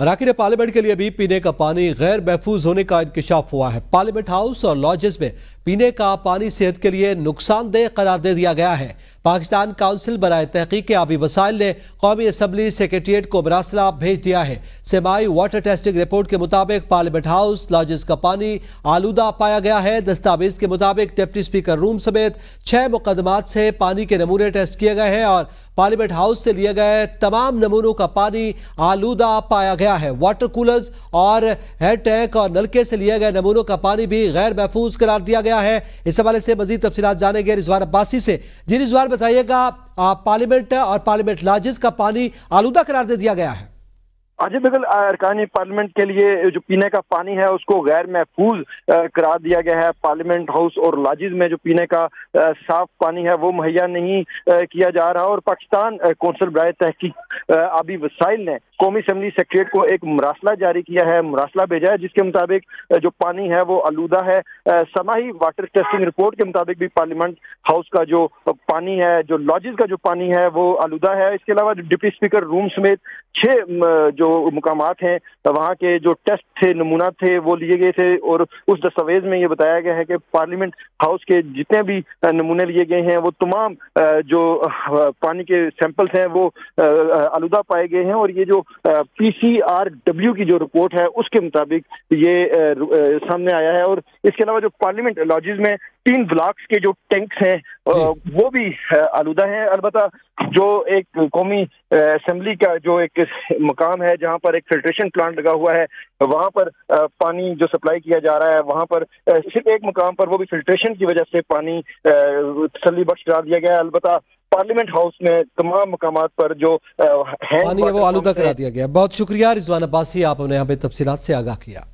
अरकान पार्लियामेंट के लिए भी पीने का पानी गैर महफूज होने का इंकशाफ हुआ है। पार्लियामेंट हाउस और लॉजेस में पीने का पानी सेहत के लिए नुकसानदेह करार दे दिया गया है। पाकिस्तान काउंसिल बराए तहकीक आबी वसाइल ने कौमी असम्बली सेक्रेटेरिएट को मरासला भेज दिया है। सेमाई वाटर टेस्टिंग रिपोर्ट के मुताबिक पार्लियामेंट हाउस लॉजेस का पानी आलूदा पाया गया है। दस्तावेज के मुताबिक डिप्टी स्पीकर रूम समेत 6 मुकदमात से पानी के नमूने टेस्ट किए गए हैं और पार्लियामेंट हाउस से लिए गए तमाम नमूनों का पानी आलूदा पाया गया है। वाटर कूलर्स और हेड टैंक और नलके से लिए गए नमूनों का पानी भी गैर महफूज करार दिया गया है। इस हवाले से मजीद तफसीलात जानेंगे रिजवान अब्बासी से। जी रिजवान, बताइएगा, पार्लियामेंट और पार्लियामेंट लॉजेस का पानी आलूदा करार दे दिया गया है। जी बिल्कुल, अरकान पार्लियामेंट के लिए जो पीने का पानी है उसको गैर महफूज करार दिया गया है। पार्लियामेंट हाउस और लॉजेस में जो पीने का साफ पानी है वो मुहैया नहीं किया जा रहा। और पाकिस्तान कौंसिल बराए तहकीक आबी वसाइल ने कौमी असम्बली सेक्रेटेरिएट को एक मरासला जारी किया है, मरासला भेजा है, जिसके मुताबिक जो पानी है वो आलूदा है। समाही वाटर टेस्टिंग रिपोर्ट के मुताबिक भी पार्लियामेंट हाउस का जो पानी है, जो लॉजेस का जो पानी है वो आलूदा है। इसके अलावा डिप्टी स्पीकर रूम समेत 6 जो मुकामात हैं वहाँ के जो टेस्ट थे, नमूना थे, वो लिए गए थे। और उस दस्तावेज में ये बताया गया है कि पार्लियामेंट हाउस के जितने भी नमूने लिए गए हैं वो तमाम जो पानी के सैंपल्स हैं वो आलूदा पाए गए हैं। और ये जो PCRW की जो रिपोर्ट है उसके मुताबिक ये सामने आया है। और इसके अलावा जो पार्लियामेंट लॉजेस में 3 ब्लॉक्स के जो टैंक्स हैं वो भी आलूदा हैं। अलबत्ता जो एक कौमी असेंबली का जो एक मकाम है जहां पर एक फिल्ट्रेशन प्लांट लगा हुआ है, वहां पर पानी जो सप्लाई किया जा रहा है, वहां पर सिर्फ एक मकाम पर वो भी फिल्ट्रेशन की वजह से पानी तसल्ली बख्श करार दिया गया है। अलबत्ता पार्लियामेंट हाउस में तमाम मकामात पर जो पानी है वो आलूदा करा दिया गया। बहुत शुक्रिया रिजवान अब्बासी, आप हमें यहाँ पे तफसीलात से आगाह किया।